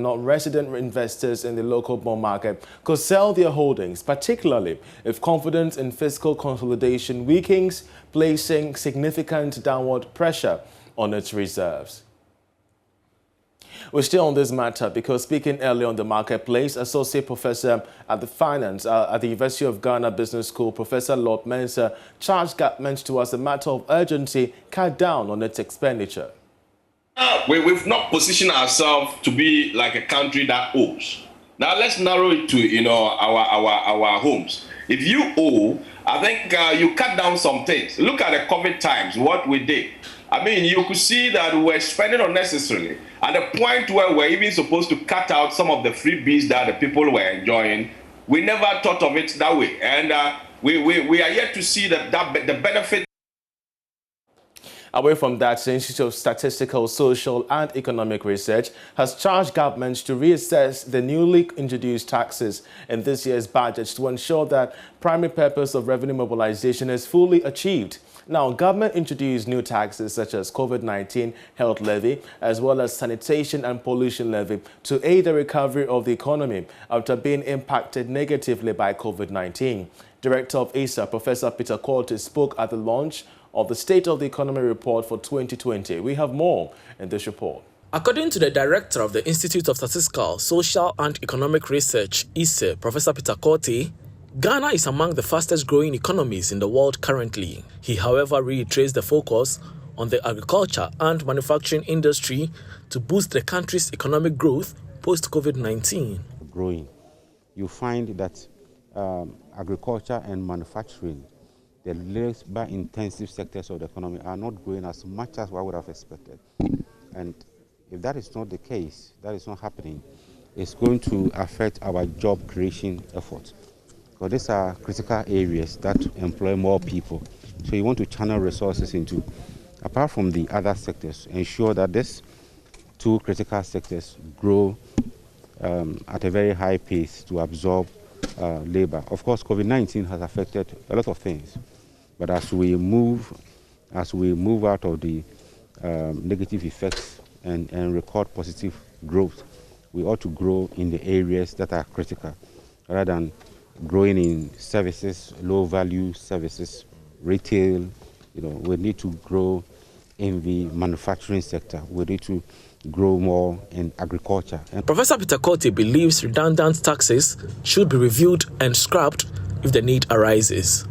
non-resident investors in the local bond market could sell their holdings, particularly if confidence in fiscal consolidation weakens, placing significant downward pressure on its reserves. We're still on this matter because speaking earlier on the marketplace, Associate Professor at the Finance at the University of Ghana Business School, Professor Lord Mensah, charged government to, as a matter of urgency, cut down on its expenditure. We've not positioned ourselves to be like a country that owes. Now let's narrow it to our homes. If you owe, I think you cut down some things. Look at the COVID times, what we did. I mean, you could see that we were spending unnecessarily at the point where we're even supposed to cut out some of the freebies that the people were enjoying. We never thought of it that way, and we are yet to see the benefit. Away from that, the Institute of Statistical, Social and Economic Research has charged governments to reassess the newly introduced taxes in this year's budget to ensure that primary purpose of revenue mobilization is fully achieved. Now, government introduced new taxes such as COVID-19 health levy, as well as sanitation and pollution levy to aid the recovery of the economy after being impacted negatively by COVID-19. Director of ASA, Professor Peter Quartey, spoke at the launch of the State of the Economy report for 2020. We have more in this report. According to the director of the Institute of Statistical, Social and Economic Research, ISE, Professor Peter Quartey, Ghana is among the fastest growing economies in the world currently. He, however, reiterates the focus on the agriculture and manufacturing industry to boost the country's economic growth post-COVID-19. Growing, you find that agriculture and manufacturing, the labor-intensive sectors of the economy, are not growing as much as one would have expected. And if that is not the case, that is not happening, it's going to affect our job creation efforts. Because these are critical areas that employ more people. So you want to channel resources into, apart from the other sectors, ensure that these two critical sectors grow at a very high pace to absorb labor. Of course, COVID-19 has affected a lot of things. But as we move out of the negative effects and record positive growth, we ought to grow in the areas that are critical, rather than growing in services, low-value services, retail. We need to grow in the manufacturing sector. We need to grow more in agriculture. Professor Peter Quartey believes redundant taxes should be reviewed and scrapped if the need arises.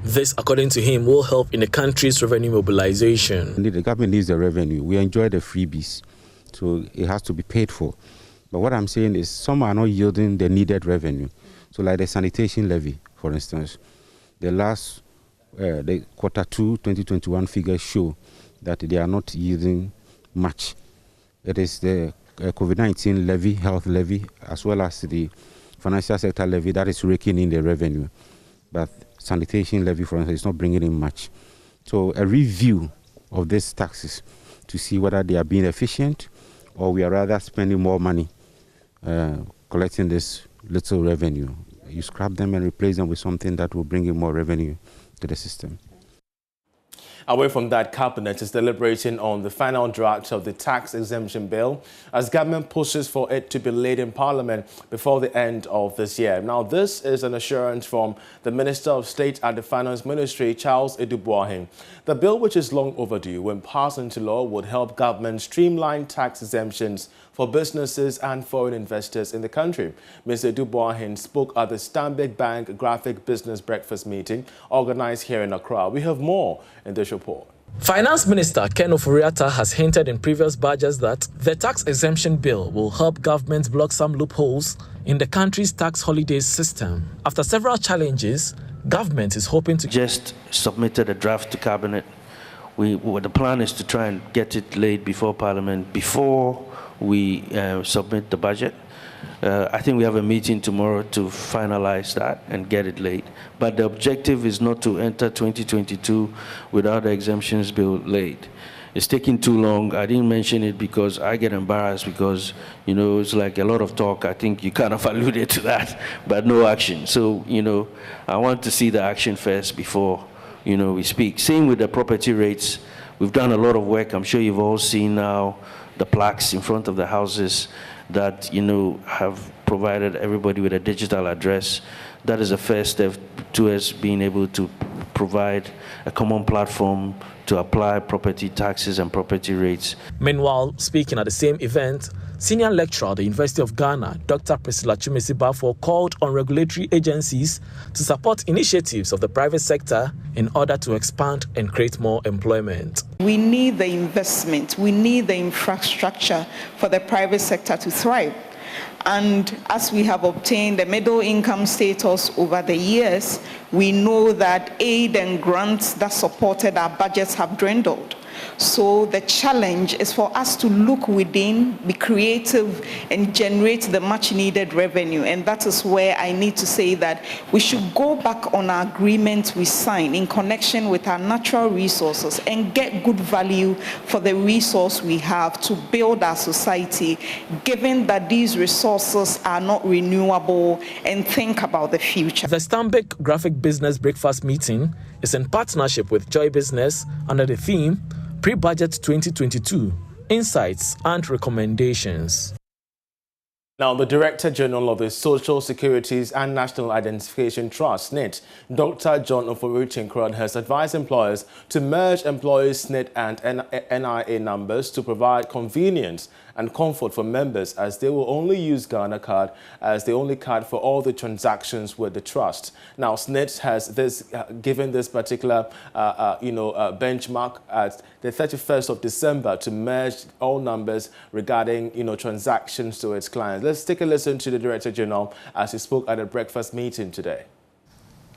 This, according to him, will help in the country's revenue mobilization. The government needs the revenue. We enjoy the freebies, so it has to be paid for. But what I'm saying is some are not yielding the needed revenue. So like the sanitation levy, for instance, the quarter 2 2021 figures show that they are not yielding much. It is the COVID-19 levy, health levy, as well as the financial sector levy that is raking in the revenue. But sanitation levy, for instance, is not bringing in much. So a review of these taxes to see whether they are being efficient or we are rather spending more money collecting this little revenue. You scrap them and replace them with something that will bring in more revenue to the system. Away from that, Cabinet is deliberating on the final draft of the tax exemption bill as government pushes for it to be laid in Parliament before the end of this year. Now, this is an assurance from the Minister of State at the Finance Ministry, Charles Edubuahin. The bill, which is long overdue, when passed into law, would help government streamline tax exemptions for businesses and foreign investors in the country. Mr. Edubuahin spoke at the Stanbic Bank Graphic Business Breakfast meeting organized here in Accra. We have more in this report. Finance Minister Ken Ofori-Atta has hinted in previous budgets that the tax exemption bill will help governments block some loopholes in the country's tax holidays system. After several challenges, government is hoping to just submitted a draft to cabinet. The plan is to try and get it laid before Parliament before we submit the budget. I think we have a meeting tomorrow to finalize that and get it laid. But the objective is not to enter 2022 without the exemptions bill laid. It's taking too long. I didn't mention it because I get embarrassed because, it's like a lot of talk. I think you kind of alluded to that, but no action. So, I want to see the action first before, we speak. Same with the property rates. We've done a lot of work. I'm sure you've all seen now the plaques in front of the houses. that, have provided everybody with a digital address. That is a first step towards being able to provide a common platform to apply property taxes and property rates. Meanwhile, speaking at the same event, senior lecturer at the University of Ghana, Dr. Priscilla Chumesi-Bafo, called on regulatory agencies to support initiatives of the private sector in order to expand and create more employment. We need the investment, we need the infrastructure for the private sector to thrive. And as we have obtained the middle income status over the years, we know that aid and grants that supported our budgets have dwindled. So the challenge is for us to look within, be creative, and generate the much needed revenue. And that is where I need to say that we should go back on our agreement we signed in connection with our natural resources and get good value for the resource we have to build our society, given that these resources are not renewable, and think about the future. The Stanbic Graphic Business Breakfast Meeting is in partnership with Joy Business under the theme Pre-Budget 2022, Insights and Recommendations. Now, the Director General of the Social Securities and National Identification Trust, SNIT, Dr. John Ofori-Chinkrad, has advised employers to merge employees' SNIT and NIA numbers to provide convenience and comfort for members, as they will only use Ghana Card as the only card for all the transactions with the trust. Now, SNIT has given this particular benchmark at the 31st of December to merge all numbers regarding transactions to its clients. Let's take a listen to the Director General as he spoke at a breakfast meeting today.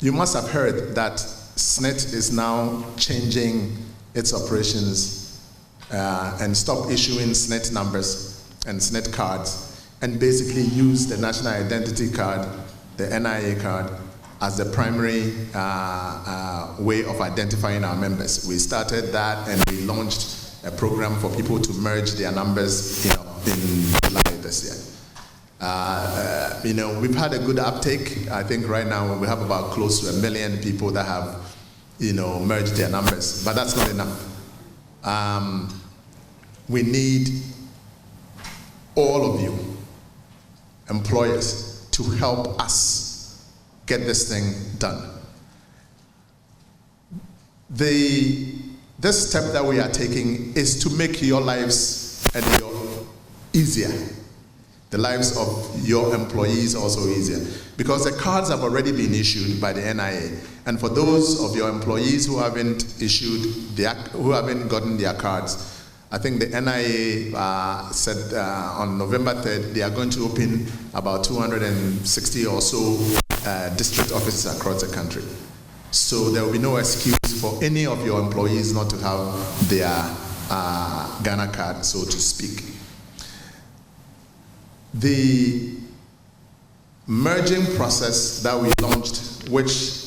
You must have heard that SNIT is now changing its operations and stop issuing SNIT numbers and SNIT cards, and basically use the National Identity Card, the NIA card, as the primary way of identifying our members. We started that and we launched a program for people to merge their numbers in July this year. We've had a good uptake. I think right now we have about close to 1 million people that have merged their numbers, but that's not enough. We need all of you, employers, to help us get this thing done. This step that we are taking is to make your lives easier. The lives of your employees also easier, because the cards have already been issued by the NIA. And for those of your employees who haven't gotten their cards, I think the NIA said on November 3rd, they are going to open about 260 or so district offices across the country. So there will be no excuse for any of your employees not to have their Ghana card, so to speak. The merging process that we launched, which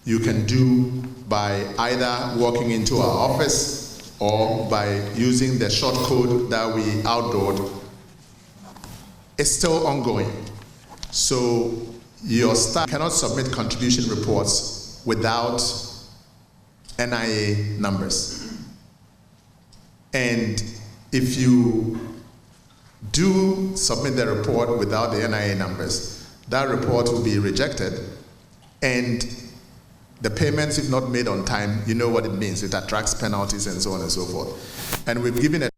you can do by either walking into our office or by using the short code that we outdoored, is still ongoing. So your staff cannot submit contribution reports without NIA numbers. And if you do submit the report without the NIA numbers, that report will be rejected, and the payments, if not made on time, you know what it means. It attracts penalties and so on and so forth. And we've given a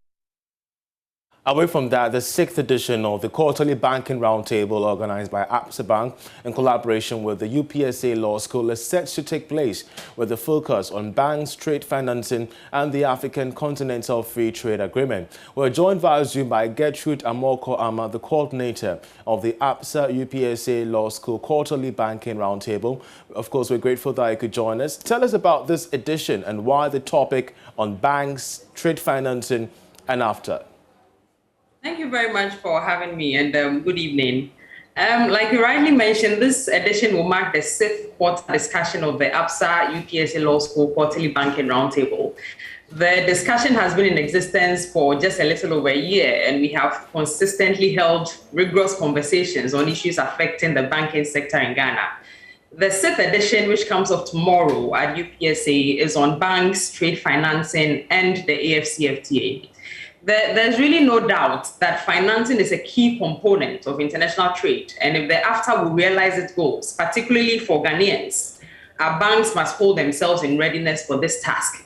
Away from that, the 6th edition of the Quarterly Banking Roundtable, organized by ABSA Bank in collaboration with the UPSA Law School, is set to take place with the focus on banks, trade financing, and the African Continental Free Trade Agreement. We're joined via Zoom by Gertrude Amoko-Ama, the coordinator of the ABSA UPSA Law School Quarterly Banking Roundtable. Of course, we're grateful that you could join us. Tell us about this edition and why the topic on banks, trade financing, and AFTA. Thank you very much for having me, and good evening. Like you rightly mentioned, this edition will mark the 6th quarter discussion of the ABSA UPSA Law School Quarterly Banking Roundtable. The discussion has been in existence for just a little over a year, and we have consistently held rigorous conversations on issues affecting the banking sector in Ghana. The 6th edition, which comes up tomorrow at UPSA, is on banks, trade financing, and the AFCFTA. There's really no doubt that financing is a key component of international trade. And if the AfTA will realize its goals, particularly for Ghanaians, our banks must hold themselves in readiness for this task.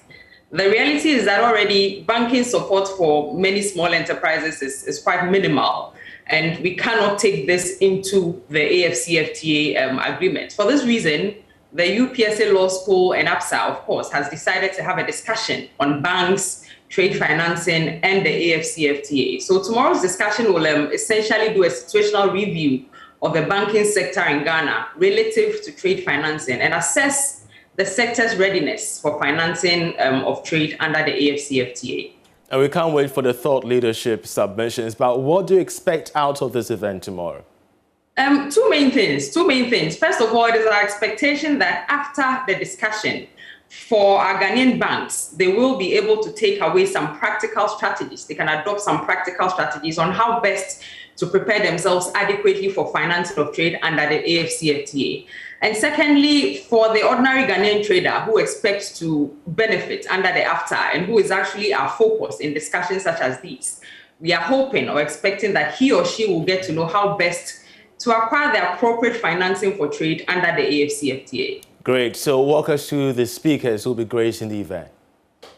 The reality is that already banking support for many small enterprises is quite minimal, and we cannot take this into the AFCFTA agreement. For this reason, the UPSA Law School and APSA, of course, has decided to have a discussion on banks, trade financing, and the AFCFTA. So tomorrow's discussion will essentially do a situational review of the banking sector in Ghana relative to trade financing and assess the sector's readiness for financing of trade under the AFCFTA. And we can't wait for the thought leadership submissions, but what do you expect out of this event tomorrow? Two main things. First of all, it is our expectation that after the discussion, for our Ghanaian banks, they will be able to take away some practical strategies. They can adopt some practical strategies on how best to prepare themselves adequately for financing of trade under the AFCFTA. And secondly, for the ordinary Ghanaian trader who expects to benefit under the AfTA and who is actually our focus in discussions such as these, we are hoping or expecting that he or she will get to know how best to acquire the appropriate financing for trade under the AFCFTA. Great. So walk us through the speakers who will be gracing the event.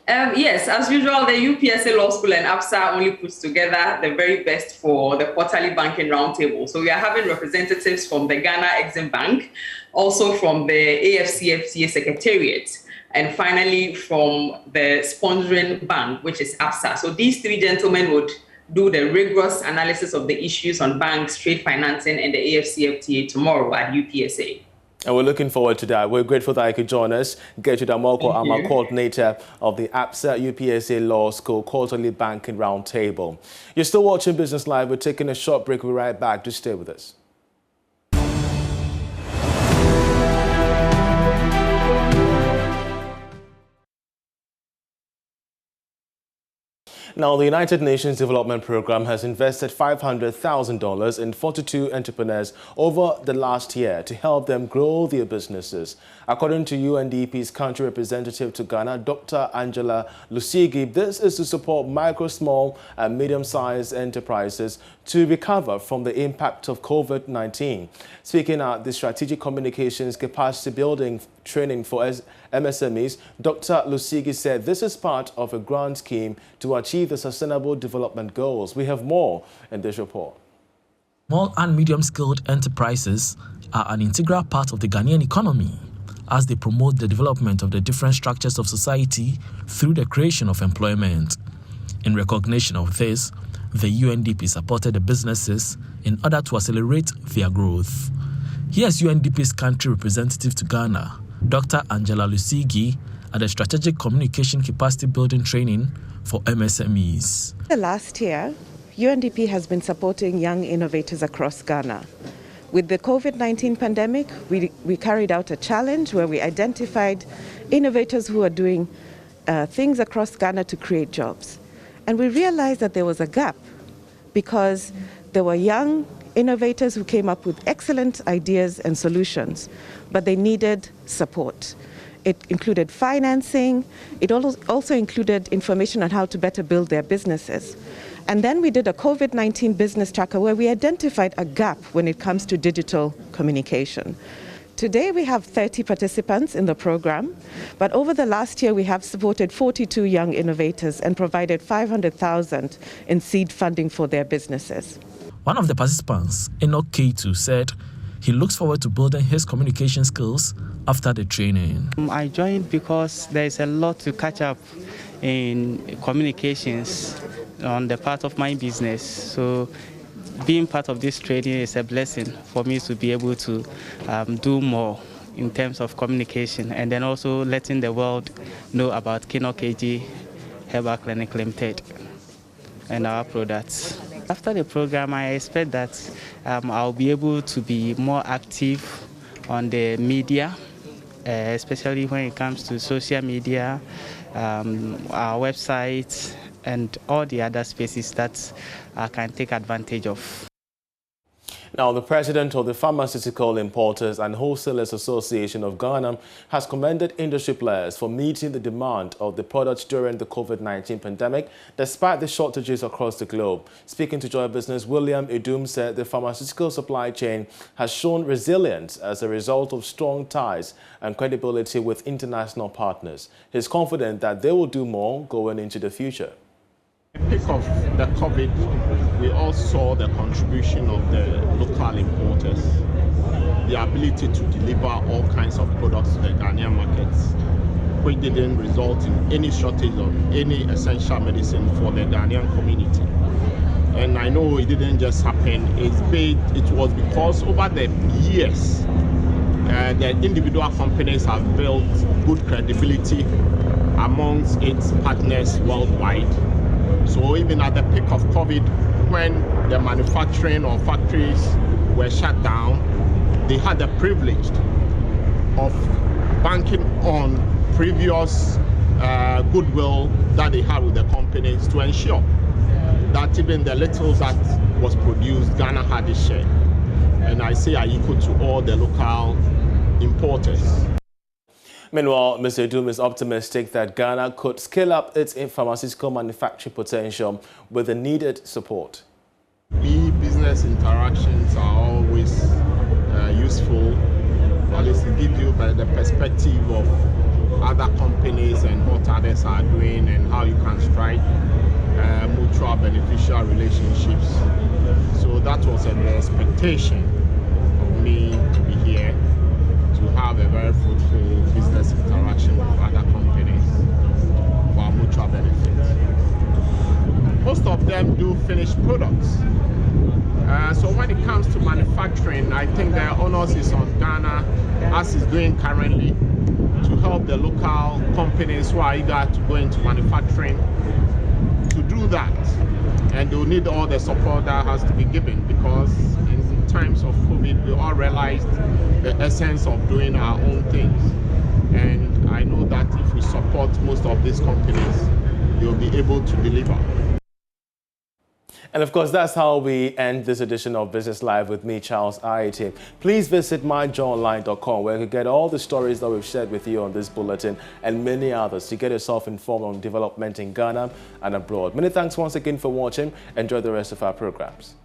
Yes, as usual, the UPSA Law School and APSA only puts together the very best for the quarterly banking roundtable. So we are having representatives from the Ghana Exim Bank, also from the AFCFTA Secretariat, and finally from the sponsoring bank, which is APSA. So these three gentlemen would do the rigorous analysis of the issues on banks, trade financing, and the AFCFTA tomorrow at UPSA. And we're looking forward to that. We're grateful that you could join us. Gertrude Amoko, I'm a coordinator of the APSA UPSA Law School Quarterly Banking Roundtable. You're still watching Business Live. We're taking a short break. We'll be right back. Just stay with us. Now, the United Nations Development Programme has invested $500,000 in 42 entrepreneurs over the last year to help them grow their businesses. According to UNDP's country representative to Ghana, Dr. Angela Lusigi, this is to support micro, small and medium-sized enterprises to recover from the impact of COVID-19. Speaking at the Strategic Communications Capacity Building Training for MSMEs, Dr. Lusigi said this is part of a grand scheme to achieve the Sustainable Development Goals. We have more in this report. Small and medium-skilled enterprises are an integral part of the Ghanaian economy as they promote the development of the different structures of society through the creation of employment. In recognition of this, the UNDP supported the businesses in order to accelerate their growth. Here's UNDP's country representative to Ghana, Dr. Angela Lusigi, at the Strategic Communication Capacity Building Training for MSMEs. The last year, UNDP has been supporting young innovators across Ghana. With the COVID-19 pandemic, we carried out a challenge where we identified innovators who are doing things across Ghana to create jobs. And we realized that there was a gap because there were young innovators who came up with excellent ideas and solutions, but they needed support. It included financing. It also included information on how to better build their businesses. And then we did a COVID-19 business tracker where we identified a gap when it comes to digital communication. Today we have 30 participants in the program, but over the last year we have supported 42 young innovators and provided $500,000 in seed funding for their businesses. One of the participants, Enoch K2, said he looks forward to building his communication skills after the training. I joined because there is a lot to catch up in communications on the part of my business. So being part of this training is a blessing for me to be able to do more in terms of communication, and then also letting the world know about Kino KG Herbal Clinic Limited and our products. After the program, I expect that I'll be able to be more active on the media, especially when it comes to social media, our website, and all the other spaces that I can take advantage of. Now, the president of the Pharmaceutical Importers and Wholesalers Association of Ghana has commended industry players for meeting the demand of the products during the COVID-19 pandemic, despite the shortages across the globe. Speaking to Joy Business, William Edum said the pharmaceutical supply chain has shown resilience as a result of strong ties and credibility with international partners. He's confident that they will do more going into the future. At the peak of the COVID, we all saw the contribution of the local importers, the ability to deliver all kinds of products to the Ghanaian markets, which didn't result in any shortage of any essential medicine for the Ghanaian community. And I know it didn't just happen, it was because over the years, the individual companies have built good credibility amongst its partners worldwide. So even at the peak of COVID, when the manufacturing or factories were shut down, they had the privilege of banking on previous goodwill that they had with the companies to ensure that even the little that was produced, Ghana had a share. And I say are equal to all the local importers. Meanwhile, Mr. Edum is optimistic that Ghana could scale up its pharmaceutical manufacturing potential with the needed support. Business interactions are always useful, at least to give you the perspective of other companies and what others are doing and how you can strike mutual beneficial relationships. So that was an expectation of me to be here, to have a very fruitful business interaction with other companies for our mutual benefit. Most of them do finished products. So when it comes to manufacturing, I think the onus is on Ghana, as is doing currently, to help the local companies who are eager to go into manufacturing to do that. And they'll need all the support that has to be given, because in times of COVID, we all realized the essence of doing our own things. And I know that if we support most of these companies, they'll be able to deliver. And of course, that's how we end this edition of Business Live with me, Charles Aite. Please visit myjoyonline.com, where you can get all the stories that we've shared with you on this bulletin and many others to get yourself informed on development in Ghana and abroad. Many thanks once again for watching. Enjoy the rest of our programs.